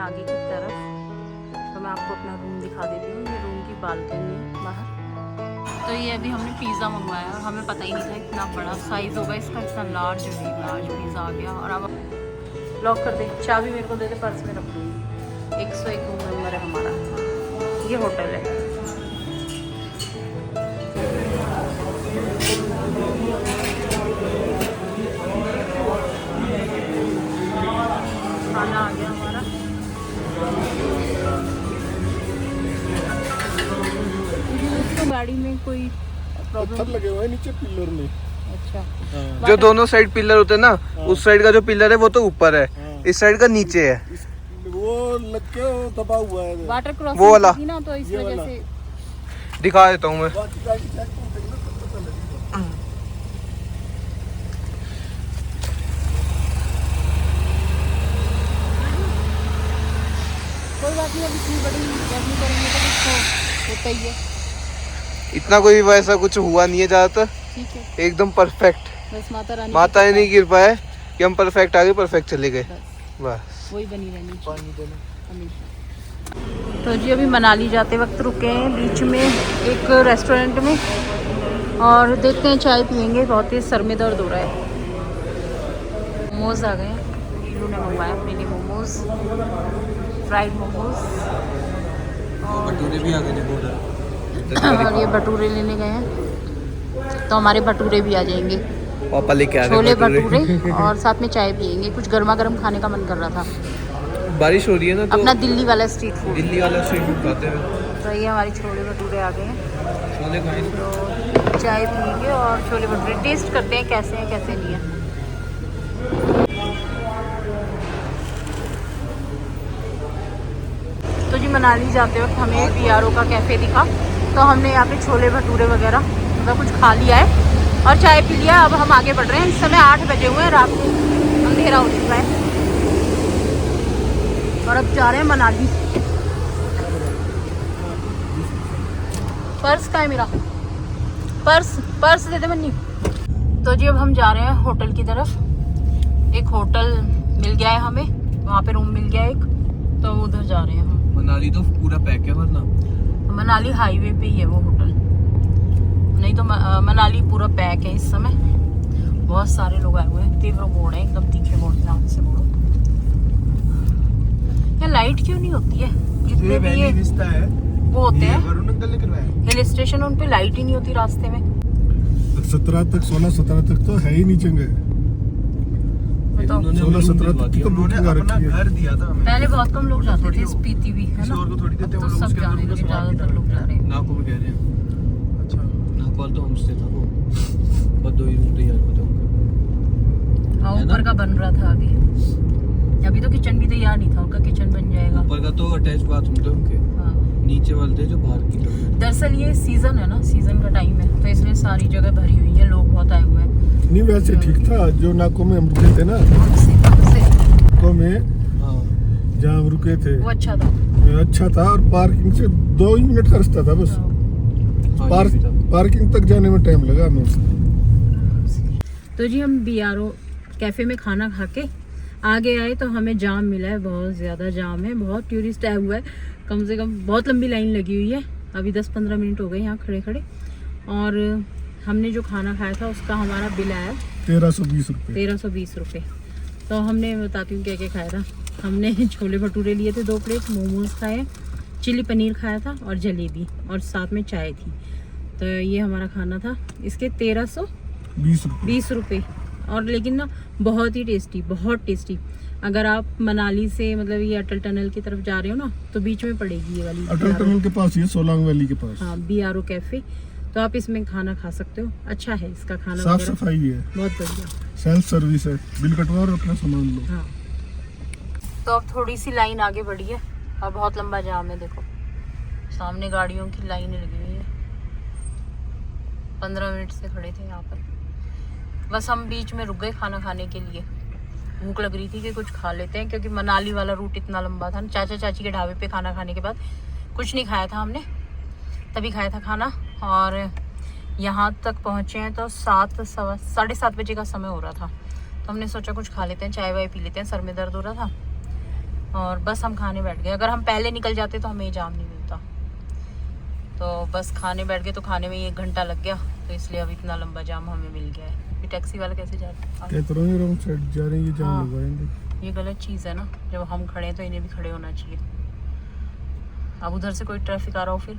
आगे की तरफ। तो मैं आपको अपना रूम दिखा देती हूँ। ये रूम की बालकनी है बाहर। तो ये अभी हमने पिज़्ज़ा मंगवाया और हमें पता ही नहीं था इतना बड़ा साइज़ होगा इसका, इतना लार्ज पिज़्ज़ा आ गया। और अब लॉक कर दे, चाबी मेरे को दे दे, पर्स में रख दूँगी। 101 रूम नंबर है हमारा, ये होटल है। खाना आ गया हमारा। तो गाड़ी में कोई पत्थर लगे हुए हैं नीचे पिलर में। अच्छा, जो दोनों साइड पिलर होते हैं ना, उस साइड का जो पिलर है वो तो ऊपर है, इस साइड का नीचे है। वो लग के दबा हुआ है वाटर क्रॉसिंग वो वाला थी ना, तो इस वजह से। दिखा देता हूँ मैं। कोई बात नहीं, अब इतनी बड़ी जर्नी करेंगे तो कुछ तो होता ही है। इतना कोई वैसा कुछ हुआ नहीं है ज्यादातर, ठीक है, एकदम परफेक्ट। बस माता रानी माता रानी की कृपा है कि हम परफेक्ट आगे परफेक्ट चले गए, बस वही बनी रहनी चाहिए हमेशा। तो जी अभी मनाली जाते वक्त रुके हैं बीच में एक रेस्टोरेंट में, और देखते हैं चाय पियेंगे। बहुत ही सर में दर्द हो रहा है। मोमोज आ गए हैं, नीलू ने मंगवाया अपने लिए मोमोज, फ्राइड मोमोज। भटूरे भी आ गए और ये भटूरे लेने गए हैं, तो हमारे भटूरे भी आ जाएंगे। पापा लेके आ गए छोले भटूरे और साथ में चाय पियेंगे। कुछ गर्मा गर्म खाने का मन कर रहा था। बारिश हो रही है ना, तो अपना दिल्ली वाला स्ट्रीट फूड। दिल्ली वाला स्ट्रीट फूड खाते हैं। तो ये हमारे छोले भटूरे आ गए हैं, छोले खाएंगे तो चाय पियेंगे और छोले भटूरे टेस्ट करते हैं कैसे हैं कैसे नहीं है। तो जी मनाली जाते वक्त हमें PRO का कैफ़े दिखा, तो हमने यहाँ पे छोले भटूरे वगैरह मतलब कुछ खा लिया है और चाय पी लिया। अब हम आगे बढ़ रहे हैं। इस समय 8 बजे हुए हैं, रात को अंधेरा हो चुका है और अब जा रहे हैं मनाली। पर्स कहाँ है मेरा? पर्स दे दे मन्नी। तो जी अब हम जा रहे हैं होटल की तरफ। एक होटल मिल गया है हमें, वहाँ पे रूम मिल गया एक, तो उधर जा रहे हैं हम। मनाली तो पूरा पैक है, वरना मनाली हाईवे पे ही है वो होटल, नहीं तो मनाली पूरा पैक है इस समय। बहुत सारे लोग आए हुए हैं, तीव्र मोड़ है, एकदम तीखे मोड़ ध्यान से मोड़ो। यहाँ लाइट क्यों नहीं होती है? जितने भी ये है वो होते हैं वरुण अंकल ने करवाया। हिल स्टेशन, उन पे लाइट ही नहीं होती रास्ते में। 16-17 तक तो है ही नहीं चंगे। बताओ, 16-17 तक की तो बुकिंग आ रखी है। घर दिया था हमें। पहले बहुत कम लोग जाते थे, स्पीति भी है ना, और को थोड़ी देते अब हैं तो वो लोग, सब उसके जाने अंदर लगे, उनको ज्यादातर लोग जा रहे हैं। नाको में कह रहे हैं। अच्छा नाको वाला तो होमस्टे था वो, बस 2 ही रूम तैयार होते होंगे। हाँ, ऊपर का बन रहा था अभी तो किचन भी तैयार नहीं था, उनका किचन बन जाएगा। ऊपर का तो अटैच बाथरूम थे उनके, हाँ, नीचे वाले थे जो बाहर की तरफ। दरअसल ये सीजन है ना, सीजन का टाइम है, तो इसलिए सारी जगह भरी हुई है, लोग बहुत आए हुए हैं। नहीं वैसे ठीक था, जो नाकों में हम रुके थे ना, नाकों में हाँ, जहाँ हम रुके थे वो अच्छा था। अच्छा था, और पार्किंग से 2 ही मिनट का रास्ता था बस। हाँ, ये भी था। पार्किंग तक जाने में टाइम लगा हमें। तो जी हम BRO कैफे में खाना खा के आगे आए, तो हमें जाम मिला है, बहुत ज़्यादा जाम है, बहुत टूरिस्ट आया हुआ है, कम से कम बहुत लंबी लाइन लगी हुई है। अभी 10-15 मिनट हो गए यहाँ खड़े खड़े। और हमने जो खाना खाया था उसका हमारा बिल आया 1320 रुपये। 1320 रुपये। तो हमने बताती हूँ क्या क्या खाया था। हमने छोले भटूरे लिए थे 2 प्लेट, मोमोज खाए, चिली पनीर खाया था और जलेबी, और साथ में चाय थी। तो ये हमारा खाना था। इसके 1320 रुपये। और लेकिन ना बहुत ही टेस्टी, बहुत टेस्टी। अगर आप मनाली से मतलब ये अटल टनल की तरफ जा रहे हो ना, तो बीच में पड़ेगी ये वाली अटल टनल के पास ही है, सोलांग वैली के पास। हाँ, BRO कैफे। तो आप इसमें खाना खा सकते हो, अच्छा है इसका खाना, साफ वगैरह सफाई है, बहुत बढ़िया, सेल्फ सर्विस है, बिल कटवाओ और अपना सामान लो। हाँ। तो अब थोड़ी सी लाइन आगे बढ़ी है और बहुत लंबा जाम है। देखो सामने गाड़ियों की लाइन लगी हुई है। 15 मिनट से खड़े थे यहाँ पर। बस हम बीच में रुक गए खाना खाने के लिए, भूख लग रही थी कि कुछ खा लेते हैं, क्योंकि मनाली वाला रूट इतना लंबा था ना। चाचा चाची के ढाबे पे खाना खाने के बाद कुछ नहीं खाया था हमने, तभी खाया था खाना। और यहाँ तक पहुँचे हैं तो 7-7:30 बजे का समय हो रहा था, तो हमने सोचा कुछ खा लेते हैं, चाय वाय पी लेते हैं, सर में दर्द हो रहा था। और बस हम खाने बैठ गए। अगर हम पहले निकल जाते तो हमें ये जाम नहीं मिलता। तो बस खाने बैठ गए तो खाने में 1 घंटा लग गया, तो इसलिए अब इतना लंबा जाम हमें मिल गया है। ये टैक्सी वाला कैसे जा रहा है? कहते रहो रॉन्ग साइड जा रहे हैं, ये जाम हाँ। लगवाएंगे। ये गलत चीज़ है ना, जब हम खड़े हैं तो इन्हें भी खड़े होना चाहिए। अब उधर से कोई ट्रैफिक आ रहा हो फिर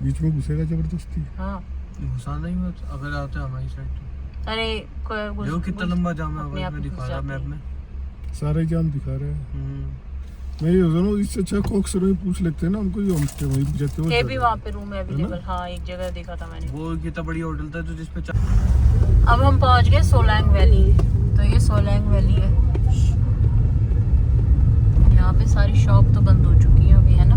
बीच में घुसेगा जबरदस्ती। हाँ घुसा नहीं मत, अगर आते हैं हमारी साइड तो। अरे देखो कितना लंबा जाम है, अपने आप मैं ही दिखा घुस रहा जाते मैप हैं। में। सारे जाम दिखा रहे हैं। मैं ये दोनों इससे अच्छा कॉक्स में पूछ लेते हैं ना, हमको ये होमस्टे वहीं पे जाते हो। ये भी वहाँ पे रूम है अवेलेबल। हाँ एक जगह देखा था मैंने। वो कितना बढ़िया होटल था जो जिसपे अब हम पहुँच गए सोलैंग वैली। तो ये सोलैंग वैली है। यहाँ पे सारी शॉप तो बंद हो चुकी है अभी, है ना,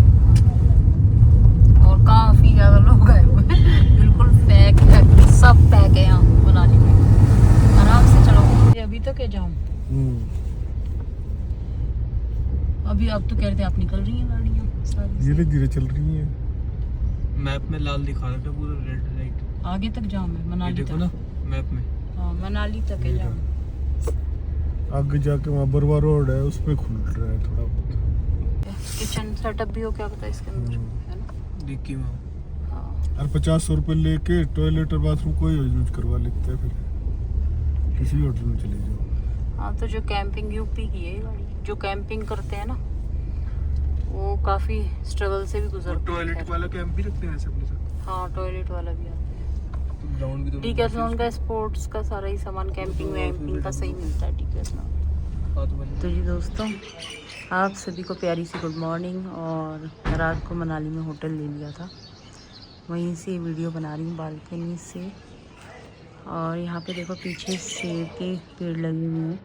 और काफी ज्यादा लोग आए हुए हैं। बिल्कुल पैक है, सब पैक है यहाँ मनाली में। आराम से चलो। ये अभी तक है जाम। अभी अब तो कह रहे थे आप निकल रही हैं गाड़ियाँ सारी। धीरे धीरे चल रही है। मैप में लाल दिखा रहा था पूरा, रेड लाइट। आगे तक जाम है ये मनाली देखो तक। ना मैप में। हाँ मनाली तक है जाम। आगे जाके वहाँ बरवा रोड है, उस पे खुल रहा है थोड़ा बहुत। किचन सेटअप भी हो, क्या पता इसके अंदर, है ना। डिक्की में। हाँ। और 50 रुपए लेके टॉयलेट और बाथरूम कोई यूज करवा लेता है, फिर किसी होटल में चले जाओ। हाँ तो जो कैंपिंग यूपी की है गाड़ी, जो कैंपिंग करते हैं ना वो काफ़ी स्ट्रगल से भी गुजरते हैं। टॉयलेट वाला कैंप भी रखते हैं ऐसे अपने साथ। हाँ टॉयलेट वाला भी आता है। ग्राउंड भी तो डीकैथलॉन का स्पोर्ट्स का सारा ही सामान कैंपिंग वैम्पिंग का सही मिलता है डीकैथलॉन। तो जी दोस्तों, आप सभी को प्यारी सी गुड मॉर्निंग। और रात को मनाली में होटल ले लिया था, वहीं से वीडियो बना रही हूँ बालकनी से। और यहाँ पे देखो पीछे सेब के पेड़ लगे हुए हैं।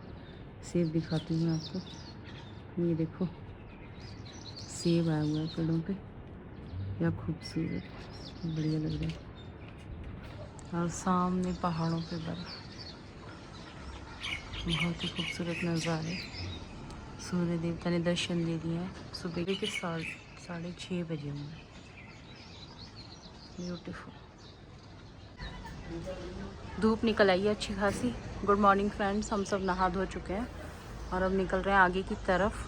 सेब दिखाती हूँ आपको, ये देखो सेब आया हुआ है पेड़ों पे, क्या खूबसूरत, बढ़िया लग रहा है। और सामने पहाड़ों पे बर्फ, बहुत ही खूबसूरत नज़ारे। सूर्य देवता ने दर्शन दे दिया है सुबह के 6:30 बजे हुए। ब्यूटीफुल धूप निकल आई है अच्छी खासी। गुड मॉर्निंग फ्रेंड्स, हम सब नहा धो चुके हैं और अब निकल रहे हैं आगे की तरफ।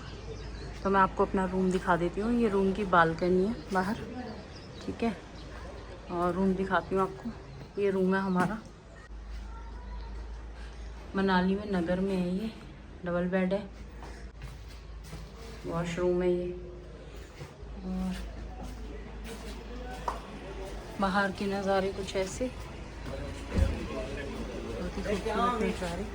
तो मैं आपको अपना रूम दिखा देती हूँ। ये रूम की बालकनी है बाहर, ठीक है, और रूम दिखाती हूँ आपको। ये रूम है हमारा, मनाली में नगर में है। ये डबल बेड है, वॉशरूम है ये, और बाहर के नज़ारे कुछ ऐसे, बहुत ही खूबसूरत नज़ारे।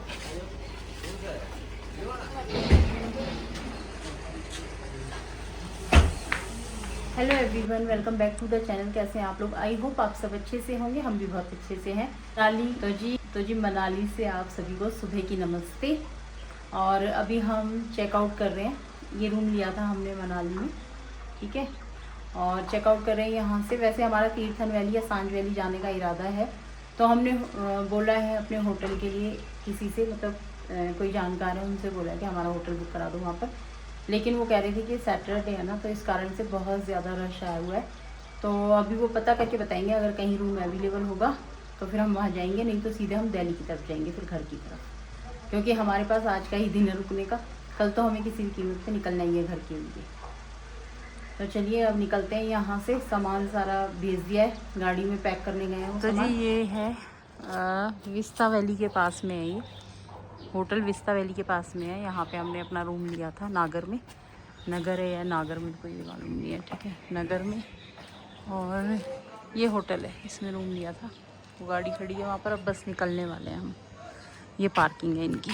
Hello everyone, welcome back to the channel. कैसे हैं आप लोग? आई होप आप सब अच्छे से होंगे, हम भी बहुत अच्छे से हैं। मनाली तो जी मनाली से आप सभी को सुबह की नमस्ते। और अभी हम चेकआउट कर रहे हैं। ये रूम लिया था हमने मनाली में, ठीक है, और चेकआउट कर रहे हैं यहाँ से। वैसे हमारा तीर्थन वैली या सांझ वैली जाने का इरादा है, तो हमने बोला है अपने होटल के लिए किसी से, मतलब कोई जानकार है उनसे बोला है कि हमारा होटल बुक करा दो वहाँ पर। लेकिन वो कह रहे थे कि सैटरडे है ना, तो इस कारण से बहुत ज़्यादा रश आया हुआ है। तो अभी वो पता करके बताएंगे, अगर कहीं रूम अवेलेबल होगा तो फिर हम वहाँ जाएंगे, नहीं तो सीधे हम दिल्ली की तरफ जाएंगे, फिर घर की तरफ। क्योंकि हमारे पास आज का ही दिन है रुकने का, कल तो हमें किसी भी कीमत पे निकलना ही है घर के लिए। तो चलिए अब निकलते हैं यहाँ से। सामान सारा भेज दिया है, गाड़ी में पैक करने गए हैं। तो जी ये है विस्ता वैली के पास में है, ये होटल विस्ता वैली के पास में है। यहाँ पे हमने अपना रूम लिया था नागर में, नगर है या नागर में कोई मालूम नहीं है, ठीक है, नगर में। और ये होटल है, इसमें रूम लिया था। वो गाड़ी खड़ी है वहाँ पर, अब बस निकलने वाले हैं हम। ये पार्किंग है इनकी।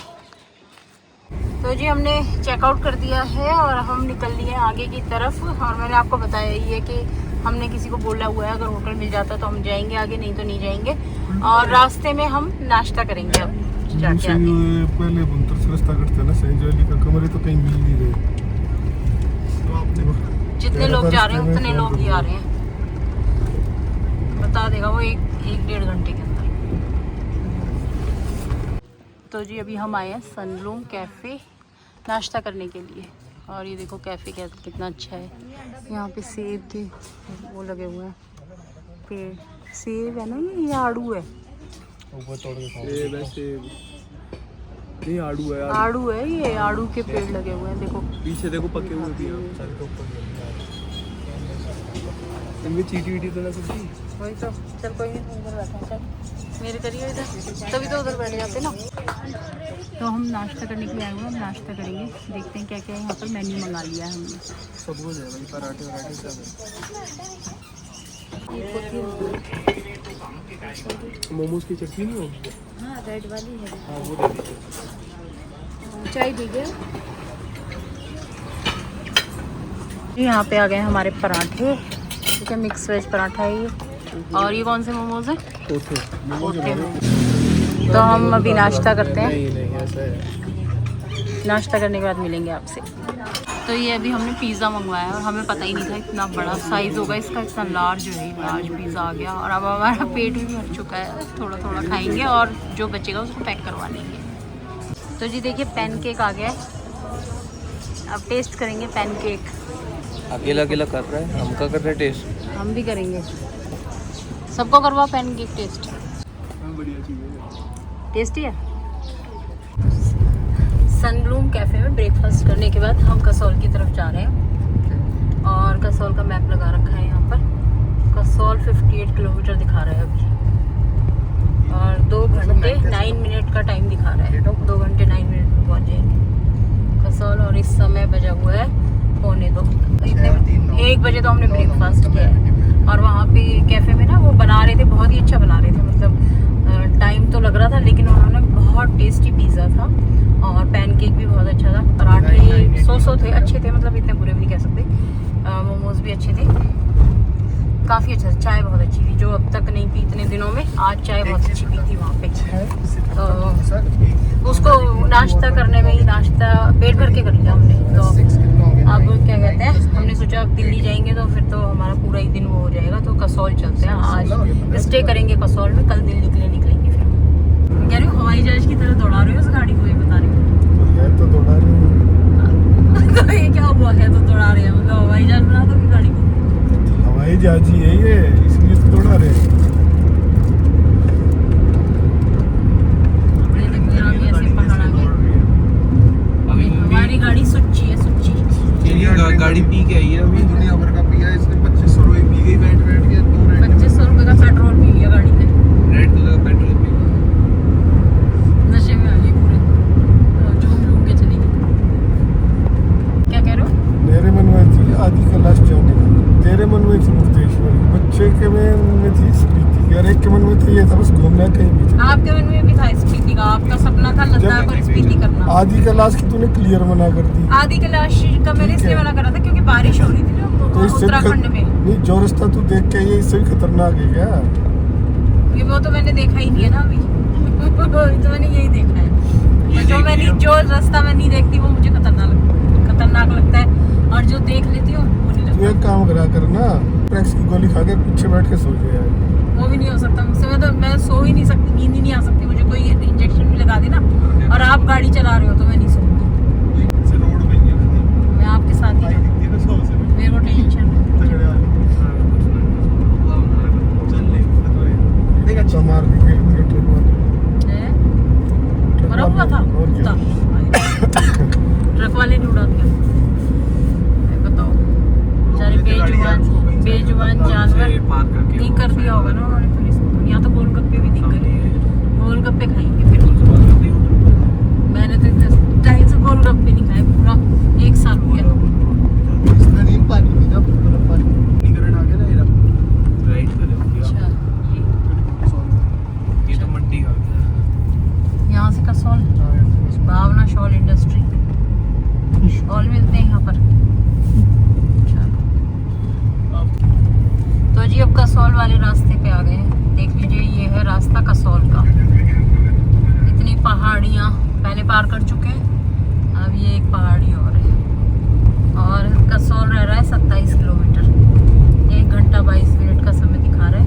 तो जी हमने चेकआउट कर दिया है और हम निकल लिए आगे की तरफ। और मैंने आपको बताया ही है कि हमने किसी को बोला हुआ है अगर होटल मिल जाता तो हम जाएंगे आगे, नहीं तो नहीं जाएंगे। और रास्ते में हम नाश्ता करेंगे अब जाके आगे। पहले बुंतर से रास्ता कटता है ना, सैंज वैली का, कमरे तो कहीं मिल नहीं रहे। तो आपने जितने लोग जा रहे हैं उतने लोग ही आ रहे हैं, बता देगा वो एक 1.5 घंटे के अंदर। तो जी अभी हम आए हैं सनलूम कैफ़े नाश्ता करने के लिए। और ये देखो कैफ़े कितना अच्छा है। यहाँ पे सेब के वो लगे हुए हैं पेड़। सेब है ना, ये आड़ू है। ऊपर तोड़ के खाओ। सेब है, सेब। ये आड़ू है आड़ू। आड़ू है, ये आड़ू के पेड़ लगे हुए हैं देखो। पीछे देखो पके हुए भी हैं सारे के ऊपर। इनमें चीटी वीटी तो ना सब्जी। वही तो, चल कोई नहीं, उधर बैठा चल, मेरे करिए इधर, तभी तो उधर बैठ जाते ना। तो हम नाश्ता करने के लिए आए हुए हैं, हम नाश्ता करेंगे, देखते हैं क्या क्या है यहाँ पर। मेन्यू मंगा लिया है हमने। सब कुछ है भाई, पराठे वराठे सब है। मोमोज की चटनी नहीं होगी? हाँ रेड वाली है। हाँ वो दे दीजिए। चाय दीजिए। यहाँ पे आ गए हमारे पराठे, ठीक है, मिक्स वेज पराठा है ये। और ये कौन से मोमोज हैं? ओके। तो हम अभी नाश्ता करते हैं, नहीं ऐसा है। नाश्ता करने के बाद मिलेंगे आपसे। तो ये अभी हमने पिज़्ज़ा मंगवाया और हमें पता ही नहीं था इतना बड़ा साइज़ होगा इसका, इतना लार्ज है, लार्ज पिज़्ज़ा आ गया। और अब हमारा पेट भी भर चुका है, थोड़ा थोड़ा खाएंगे और जो बचेगा उसको पैक करवा लेंगे। तो जी देखिए पैनकेक आ गया है, अब टेस्ट करेंगे पैनकेक। अकेला अकेला कर रहा है, हम का कर रहे हैं टेस्ट। हम भी करेंगे, सबको करवा पैनकेक टेस्ट। बढ़िया चीज़ है, टेस्टी है। सनब्लूम कैफ़े में ब्रेकफास्ट करने के बाद हम कसौल की तरफ जा रहे हैं और कसौल का मैप लगा रखा है यहाँ पर। कसौल 58 किलोमीटर दिखा रहा है अभी और 2 घंटे 9 मिनट का टाइम दिखा रहा है। 2 घंटे 9 मिनट में पहुँच जाएंगे कसौल। और इस समय बजा हुआ है 1:45। इतने 1 बजे तो हमने ब्रेकफास्ट किया है और वहाँ पे कैफ़े में ना वो बना रहे थे, बहुत ही अच्छा बना रहे थे, मतलब टाइम तो लग रहा था लेकिन उन्होंने बहुत टेस्टी पिज़्ज़ा था और पैनकेक भी बहुत अच्छा था। पराठे 100 थे, अच्छे थे, मतलब इतने बुरे भी नहीं कह सकते। मोमोज भी अच्छे थे, काफ़ी अच्छा था। चाय बहुत अच्छी थी, जो अब तक नहीं पी इतने दिनों में, आज चाय बहुत अच्छी पी थी वहाँ पे। तो उसको नाश्ता करने में ही नाश्ता पेट भर के कर लिया हमने। तो अब क्या कहते हैं, हमने सोचा अब दिल्ली जाएंगे तो फिर तो हमारा पूरा ही दिन वो हो जाएगा, तो कसौल चलते हैं। आज स्टे करेंगे कसौल में, कल दिल्ली के लिए निकलेंगे। फिर कह रही हूँ हवाई जहाज की तरह दौड़ा रही हो उस गाड़ी को, ये बता रही हूँ। तो दौड़ा रही हूँ। तो ये क्या हुआ है, तो दौड़ा रहे हैं, मतलब हवाई जहाज बना दो कि गाड़ी को? हवाई जहाज ही है ये, इसलिए तो दौड़ा रहे हैं। हमारी गाड़ी सुच्ची है, सुच्ची। गाड़ी पी के आई है अभी। दुनिया भर का पिया है इसने, 2500 रुपये पी गई बैठ बैठ के। 2500 रुपये का पेट्रोल पी लिया गाड़ी ने, रेड कलर का पेट्रोल पी। नशे में आ गई पूरे, जो लूम के चलेगी। क्या कह रहे हो? मेरे मन में थी आदि कैलाश जाने की, तेरे मन में थी मुक्तेश्वर, बच्चे के मन में थी स्पीति, और एक के मन में तो ये था बस घूमना कहीं भी। आपके मन में भी था स्पीति का, आपका सपना था लद्दाख और स्पीति करना। आदि कैलाश की तूने क्लियर मना कर दी। आदि कैलाश का मैंने इसलिए मना करा था क्योंकि बारिश हो रही थी ना तो इससे उत्तराखंड में। नहीं, जो रास्ता तू देख के ये इससे भी खतरनाक है क्या? ये वो तो मैंने देखा ही नहीं है ना अभी। तो मैंने यही देखा है, जो रास्ता मैं नहीं देखती वो मुझे खतरनाक लगता है, और जो देख लेती हूँ वो नहीं तू लगता। एक काम करा करना, ट्रैक्स की गोली खा के पीछे बैठ के सो जाए। वो भी नहीं हो सकता मुझसे, मैं सो ही नहीं सकती, नींद ही नहीं आ सकती मुझे। कोई इंजेक्शन भी लगा देना और आप गाड़ी चला रहे हो तो मैं नहीं सोऊंगी। मैं आपके साथ ही हूँ, मेरे को टेंशन है। मार भी गए ट्रक वाले। मरा हुआ था और क्या? ट्रक वाले ने उड़ा दिया। बताओ, बेचारे बेजुबान जानवर ठीक कर दिया होगा ना उन्होंने पुलिस को। यहाँ तो गोलगप्पे भी दिख गए, गोलगप्पे खाएंगे फिर। मैंने तो इतने टाइम से गोलगप्पे नहीं खाए, पूरा 1 साल हो गया। अच्छा, ये तो मंडी का यहाँ से कसौल भावना शॉल इंडस्ट्री, शॉल मिलते हैं यहाँ पर। तो जी अब कसौल वाले रास्ते पे आ गए हैं, देख लीजिए ये है रास्ता कसौल का। इतनी पहाड़ियाँ पहले पार कर चुके हैं, अब ये एक पहाड़ी और है। और कसौल रह रहा है 27 किलोमीटर, 1 घंटा 22 मिनट का समय दिखा रहा है।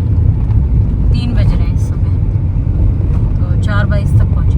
3 बज रहे हैं इस समय, तो 4:22 तक पहुँचेंगे।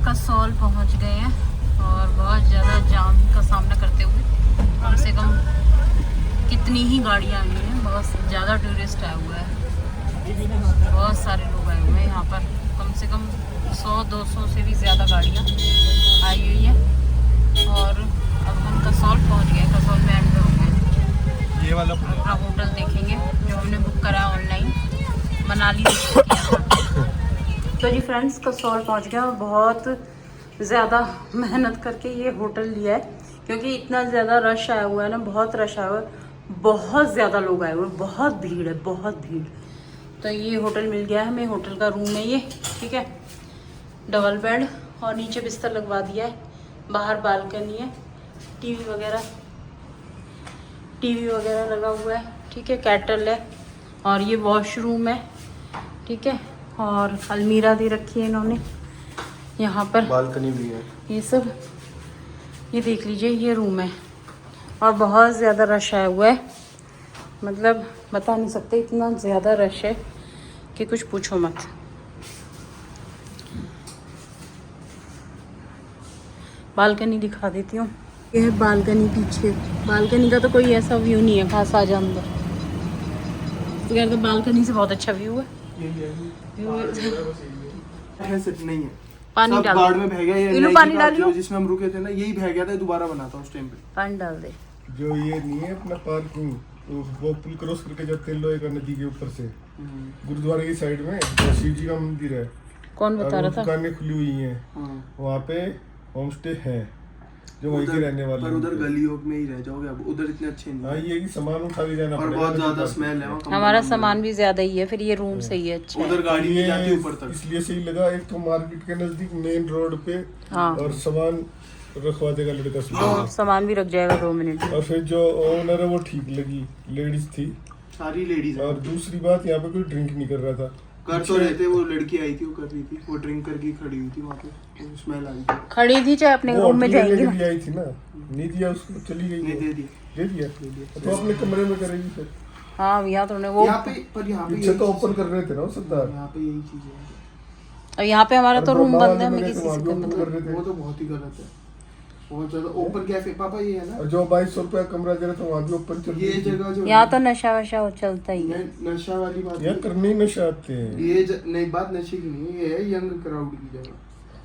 कसौल पहुंच गए हैं और बहुत ज़्यादा जाम का सामना करते हुए कम से कम कितनी ही गाड़ियाँ आई हैं, बहुत ज़्यादा टूरिस्ट आया हुआ है, बहुत सारे लोग आए हुए हैं यहाँ पर, कम से कम 100-200 से भी ज़्यादा गाड़ियाँ आई हुई हैं। और अब हम कसौल पहुँच गए, कसौल में एंटर हो गए। ये वाला अपना होटल देखेंगे जो हमने बुक करा ऑनलाइन, मनाली से बुक किया था। तो जी फ्रेंड्स, कसौल पहुँच गया और बहुत ज़्यादा मेहनत करके ये होटल लिया है क्योंकि इतना ज़्यादा रश आया हुआ है ना, बहुत रश आया हुआ है, बहुत ज़्यादा लोग आए हुए हैं, बहुत भीड़ है, बहुत भीड़। तो ये होटल मिल गया है हमें, होटल का रूम है ये, ठीक है, डबल बेड और नीचे बिस्तर लगवा दिया है, बाहर बालकनी है, टीवी वगैरह लगा हुआ है, ठीक है, कैटल है और ये वॉशरूम है, ठीक है, और अलमीरा दे रखी है इन्होंने यहाँ पर, बालकनी भी है। ये सब, ये देख लीजिए, ये रूम है और बहुत ज़्यादा रश आया हुआ है, मतलब बता नहीं सकते, इतना ज़्यादा रश है कि कुछ पूछो मत। बालकनी दिखा देती हूँ, ये है बालकनी, पीछे बालकनी का तो कोई ऐसा व्यू नहीं है खास, आ जा अंदर तो बालकनी से बहुत अच्छा व्यू है। नहीं है, पानी सब डाल बाढ़ में बह गया, ये इन्हों नई पानी की डालियो, बात जिसमें हम रुके थे ना, यही बह गया था, दोबारा बना था उस टाइम पे। पानी डाल दे। जो ये नहीं है अपना पार्किंग, वो पुल क्रॉस करके जाते हैं लोहे का नदी के ऊपर से, गुरुद्वारे की साइड में शिव जी का मंदिर है, कौन बता रहा था? दुकानें खुली हुई हैं, वहाँ पे होम स्टे है जो वहीं के रहने वाले, पर उधर गलियों में ही रह जाओगे, अब उधर इतने अच्छे नहीं। हाँ, ये कि सामान उठा के जाना और पड़ेगा, बहुत ज्यादा स्मेल है वहाँ, हमारा सामान भी ज्यादा ही है, फिर ये रूम सही है, अच्छा है। उधर गाड़ी नहीं जाती ऊपर तक, इसलिए सही लगा, एक तो मार्केट के नजदीक मेन रोड पे, हाँ। और सामान रखवा देगा लड़का से, तो सामान भी रख जाएगा 2 मिनट। और फिर जो ओनर है वो ठीक लगी, लेडीज थी, सारी लेडीज। और दूसरी बात यहाँ पे कोई ड्रिंक नहीं कर रहा था, कर तो रहते, वो लड़की आई थी, वो कर रही थी, वो ड्रिंक करके खड़ी हुई थी वहाँ पे, स्मेल आ रही थी, खड़ी थी, चाहे अपने वो रूम में होटल लेने जाएंगी के ना। लिए आई थी ना, नहीं दिया उसको, चली गई नहीं वो। दे दिया। दे दिया तो अपने कमरे में करेगी फिर, हाँ यहाँ तो उन्हें वो, यहाँ पे, पर यहाँ पे पीछे तो ओपन कर रहे थे ना वो सरदार, यहाँ पे यही चीज है, अब यहाँ पे हमारा तो और रूम बाबा बंद है, वाले हमें में किसी तो वहाँ से भी क्या open मतलब। कर रहे थे। वो तो बहुत ही गलत है, बहुत ज्यादा ओपन कैफे पापा ये है ना, और जो 2200 रुपया कमरा दे रहे थे वहाँ भी ओपन चल ये रही थी। जगह जो यहाँ तो नशा वशा चलता ही है। नशा वाली बात यहाँ नहीं। करने ही नशा आते हैं, ये नहीं बात नशे की नहीं है, ये है यंग क्राउड की जगह,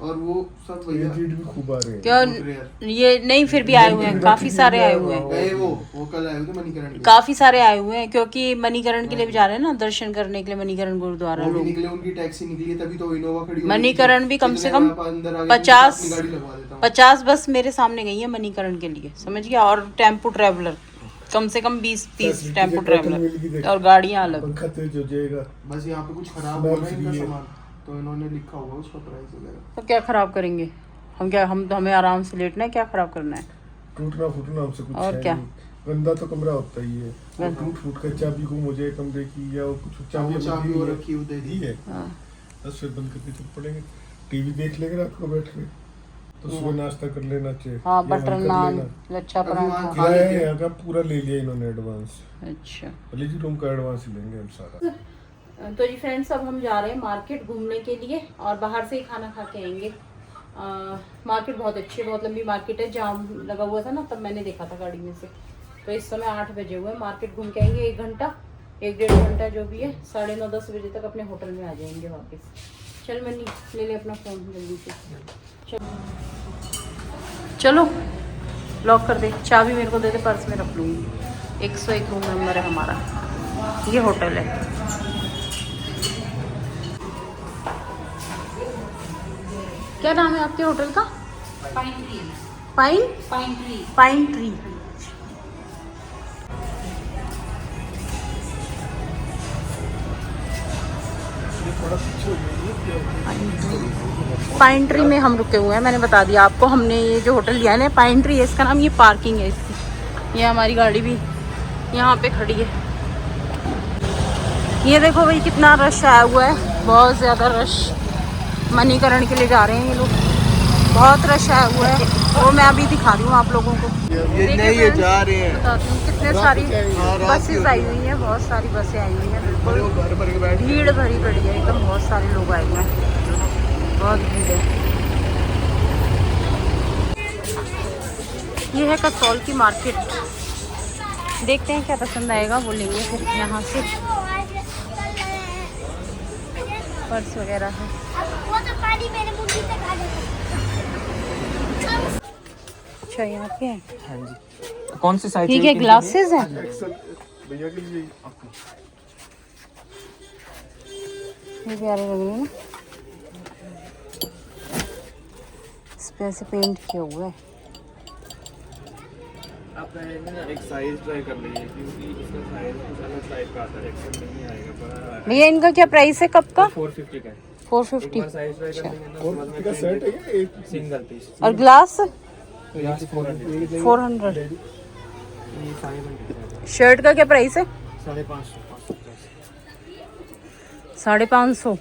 और वो सब भैया एजेड भी खूब आ रहे हैं। क्यों ये नहीं, फिर भी आए हुए हैं, काफी सारे आए हुए हैं, गए वो कल आए थे मणिकरण के, काफी सारे आए हुए हैं, क्योंकि मणिकरण के लिए भी जा रहे हैं ना, दर्शन करने के लिए मणिकरण गुरुद्वारा वो भी लोग। निकले, उनकी टैक्सी निकली तभी तो इनोवा खड़ी हो गई। मणिकरण भी कम से कम अंदर आ गए, 50 अपनी गाड़ी लगवा देता हूँ। 50 बस मेरे सामने गई है मणिकरण के लिए, समझ गया, और टेम्पो ट्रैवलर कम से कम 20-30 टेम्पो ट्रैवलर और गाड़ियाँ अलग। पंखा तेज हो जाएगा, बस यहाँ पे कुछ खराब हो रहा है इनका सामान, तो इन्होंने लिखा होगा उसका प्राइस वगैरह। तो क्या खराब करेंगे हम, क्या हम हमें आराम से लेटना है, क्या खराब करना है? टूटना फूटना हमसे कुछ और है क्या? नहीं। गंदा तो कमरा होता ही है, वो टूट फूट कर चाबी गुम हो जाए कमरे की, या वो कुछ चाबी चाबी वो रखी हुई दे दी है, हाँ। बस फिर बंद करके चुप पड़ेंगे, टीवी देख लेंगे रात को बैठ के, तो सुबह नाश्ता कर लेना चाहिए। हाँ, या बटर हम कर नान, लेना। लच्छा पराठा। किराया यहाँ का पूरा ले लिया इन्होंने एडवांस, अच्छा, भले जी रूम का एडवांस ही लेंगे हम सारा। तो जी फ्रेंड्स, अब हम जा रहे हैं मार्केट घूमने के लिए और बाहर से ही खाना खा के आएंगे। मार्केट बहुत अच्छी है, बहुत लंबी मार्केट है, जाम लगा हुआ था ना तब मैंने देखा था गाड़ी में से। तो इस समय 8 बजे हुए, मार्केट घूम के आएंगे, 1 घंटा 1-1.5 घंटा जो भी है, 9:30-10 बजे तक अपने होटल में आ जाएंगे वापस। चल मनी ले ले अपना फ़ोन जल्दी से, चलो लॉक कर दे, चाबी मेरे को दे दे, पर्स में रख लूँगी। 101 रूम नंबर है हमारा, ये होटल है। क्या नाम है आपके होटल का? Pine tree. Pine tree. Pine tree में हम रुके हुए हैं, मैंने बता दिया आपको, हमने ये जो होटल लिया है ना पाइन ट्री है इसका नाम, ये पार्किंग है इसकी, ये हमारी गाड़ी भी यहाँ पे खड़ी है। ये देखो भाई कितना रश आया हुआ है, बहुत ज़्यादा रश, मणिकरण के लिए जा रहे हैं ये लोग, बहुत रश आया हुआ है, वो मैं अभी दिखा रही हूँ आप लोगों को। ये नहीं ये जा रहे हैं, बताती हूँ कितने सारी बसेस आई हुई हैं, बहुत सारी बसें आई हुई हैं, बिल्कुल घर भर के बैठ भीड़ भरी पड़ी है एकदम, बहुत सारे लोग आए हुए हैं, बहुत भीड़ है। ये है कसौल की मार्केट। देखते हैं क्या पसंद आएगा वो लेंगे फिर यहाँ से। पर्स वगैरह है। अच्छा यहाँ पे है। हाँ जी। कौन सी साइज? ठीक है, ग्लासेस हैं। एक्सेल भैया के लिए। ये प्यारे लग रहे हैं ना, इस पे ऐसे पेंट किया हुआ है। आप एक साइज ट्राई कर लीजिए क्योंकि इसका साइज कुछ अलग टाइप का आता है, एक्सेल नहीं आएगा बड़ा। भैया इनका क्या प्राइस है, कब का? 450 का है। 450। साइज ट्राई कर लेंगे ना, और का सेट है ये एक सिंगल पीस। और ग्लास 400। 400। ये 500 शर्ट का क्या प्राइस है? 550। 550।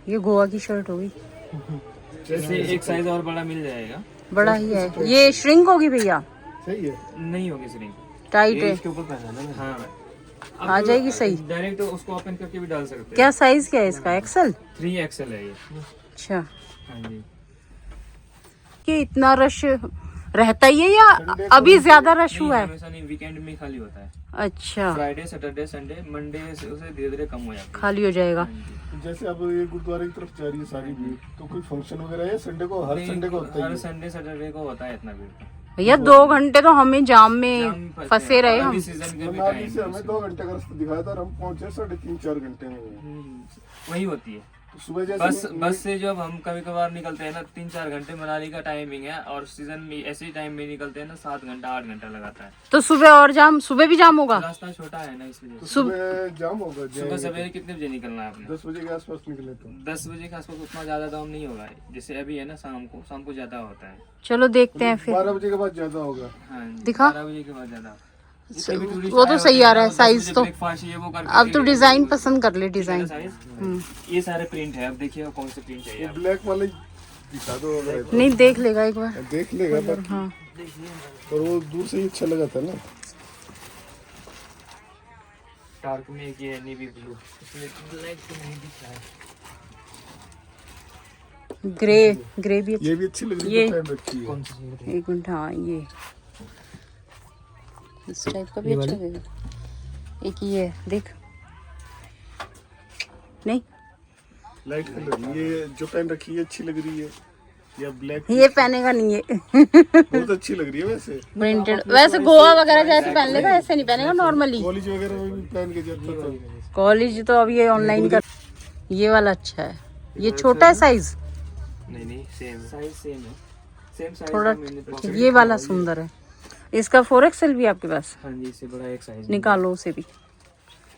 ये गोवा की शर्ट होगी। जैसे एक साइज और बड़ा मिल जाएगा। बड़ा ही है। ये श्रिंक होगी भैया? सही है। नहीं होगी सिर्फ टाइट है। इसके ऊपर पहना ना। हाँ आ जाएगी सही। डायरेक्ट उसको ओपन करके भी डाल सकते हैं। क्या साइज क्या है इसका? एक्सेल? 3XL है ये। अच्छा, हाँ जी। कि इतना रश रहता ही है या अभी ज्यादा रश हुआ है? हमेशा नहीं, वीकेंड में खाली होता है। अच्छा, फ्राइडे, सैटरडे, संडे, मंडे से उसे धीरे धीरे कम हो जाता है। खाली हो जाएगा। जैसे अब ये गुरुद्वारे की तरफ जा रही है सारी भीड़, तो कोई फंक्शन वगैरह है संडे को? हर संडे को होता हर है। संडे सैटरडे को होता है इतना भीड़। भैया 2 घंटे तो हमें जाम में फंसे रहे हम। सीजन के भी मनाली टाइम से हमें 2 घंटे का रास्ता दिखाया था और हम पहुंचे 3.5-4 घंटे में। वही होती है। तो सुबह जैसे बस से जब हम कभी कभार निकलते हैं ना 3-4 घंटे मनाली का टाइमिंग है, और सीजन में ऐसे ही टाइम में निकलते हैं ना 7 घंटा 8 घंटा लगाता है। तो सुबह और जाम, सुबह भी जाम होगा? रास्ता छोटा है ना इसलिए। तो सुबह जाम होगा। सुबह सवेरे कितने बजे निकलना है आपने? 10 बजे के आसपास निकले तो 10 बजे के आसपास उतना ज्यादा दाम नहीं होगा। जैसे अभी है ना, शाम को ज्यादा होता है। चलो देखते हैं फिर। 12 बजे के बाद ज्यादा होगा। हाँ जी, दिखा? 12 बजे के बाद ज्यादा। वो तो सही आ रहा है साइज तो। ब्रेकफास्ट ये वो करके अब तो डिजाइन पसंद कर ले, डिजाइन। साइज ये सारे प्रिंट है। अब देखिए कौन से प्रिंट चाहिए वो ब्लैक वाले दिखा दो अगर है नहीं, देख लेगा एक बार। तो। देख लेगा बाकी। हाँ, और वो दूर से ही अच्छा लगा था ना। डार्क में एक ये नेवी ब्लू, इसमें ब्लैक तो नहीं दिख रहा है। ग्रे भी ये भी अच्छी लग रही ये है, पहन रखी है। कौन सी? एक मिनट। हाँ, ये इस टाइप का भी अच्छा लगेगा। एक ये है, देख। नहीं, लाइट कलर ये जो पहन रखी है अच्छी लग रही है। या ब्लैक ये पहनेगा नहीं है। बहुत अच्छी लग रही है वैसे। प्रिंटेड वैसे गोवा वगैरह जैसे पहन लेगा, ऐसे नहीं पहनेगा नॉर्मली। कॉलेज वगैरह में भी पहन के जाता था। कॉलेज तो अब ये ऑनलाइन कर। ये वाला अच्छा है। ये छोटा है साइज? नहीं सेम साइज, सेम है। सेम साइज थोड़ा ये वाला सुंदर है। इसका 4XL भी आपके पास? हाँ जी, इससे बड़ा एक साइज निकालो उसे भी।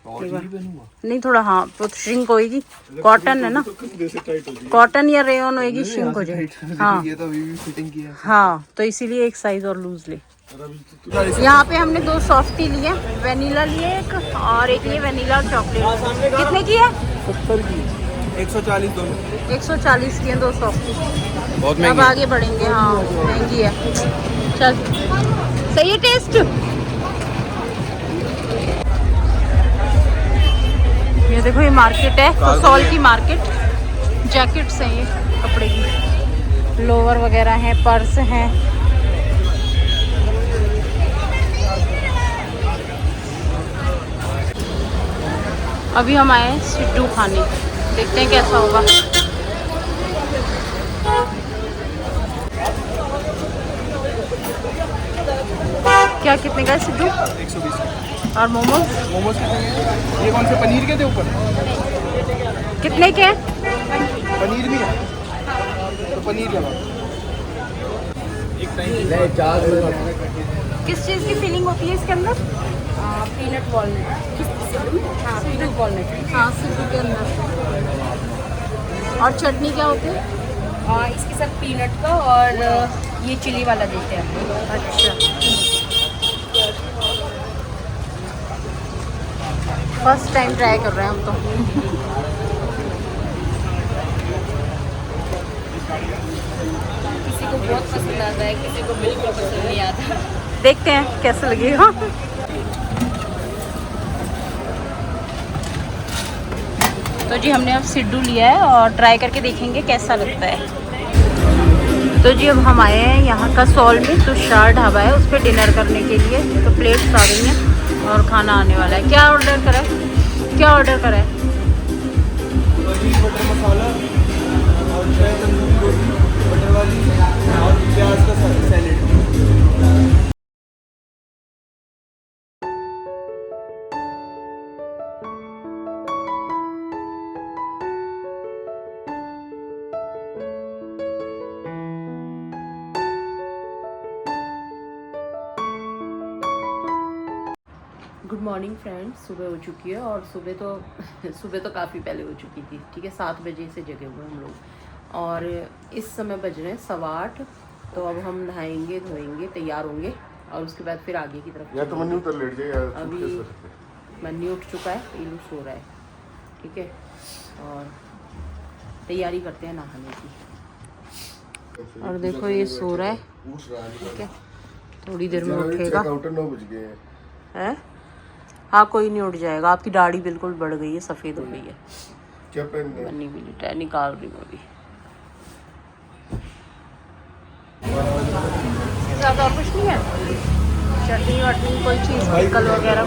और भी बनूंगा। नहीं, थोड़ा हाँ तो श्रिंक होएगी। कॉटन है ना, तो कंधे से टाइट होती है। कॉटन या रेयन होएगी, श्रिंक हो जाएगी। हाँ ये तो अभी भी फिटिंग की है। हाँ, तो इसीलिए एक साइज और लूज ले। और अभी तो यहाँ पे हमने 2 सॉफ्टी लिए, वेनिला लिए एक, और एक लिए वेनिला और चॉकलेट। कितने की है? 70 की 140 दोनों। 140 की है 2 सॉफ्टी। बहुत अब आगे बढ़ेंगे। हाँ, महंगी है। चल, सही है टेस्ट। ये देखो, ये मार्केट है, कसौल की मार्केट। जैकेट्स हैं ये कपड़े की, लोअर वगैरह हैं, पर्स हैं। अभी हम आए हैं सिड्डू खाने, देखते हैं कैसा होगा। क्या कितने का है सिड्डू? 120। और मोमोज? मोमोज कितने के? ये कौन से पनीर के थे ऊपर? कितने के हैं? पनीर भी है तो पनीर लगा। एक टाइम किस चीज़ की फीलिंग होती है इसके अंदर? Peanut walnut. हाँ, पीनट वॉलनट। हाँ, सिड्डू के अंदर। और चटनी क्या होती है? इसके साथ पीनट का और ये चिली वाला देते हैं। अच्छा, फर्स्ट टाइम ट्राई कर रहे हैं हम तो। किसी को बहुत पसंद आता है, किसी को बिल्कुल पसंद नहीं आता। देखते हैं कैसा लगेगा। तो जी हमने अब सिड्डू लिया है और ट्राई करके देखेंगे कैसा लगता है। तो जी अब हम आए हैं यहाँ का सॉल में तुषार ढाबा है, उस पर डिनर करने के लिए। तो प्लेट्स आ गई हैं और खाना आने वाला है। क्या ऑर्डर करा है? क्या ऑर्डर करा है? बटर मसाला और तंदूरी रोटी बटर वाली और प्याज का सैलेड। गुड मॉर्निंग फ्रेंड्स, सुबह हो चुकी है और सुबह तो काफ़ी पहले हो चुकी थी। ठीक है, 7 बजे से जगे हुए हम लोग और इस समय बज रहे हैं 8:15। तो अब हम नहाएंगे धोएंगे तैयार होंगे और उसके बाद फिर आगे की तरफ या तो मन्नू उतर लेट जाए यार। अभी मन्नी उठ चुका है, इलू सो रहा है। ठीक है, और तैयारी करते हैं नहाने की। और देखो ये सो रहा है। ठीक है, थोड़ी देर में उठेगा। 9 बज गए हैं? हाँ, कोई नहीं उठ जाएगा। आपकी दाढ़ी बिल्कुल बढ़ गई है, सफ़ेद हो गई है। क्या पहन गए? बनी भी नहीं है, निकाल रही हूँ अभी। इसके साथ और कुछ नहीं है, चटनी वटनी कोई चीज़, पिकल वगैरह?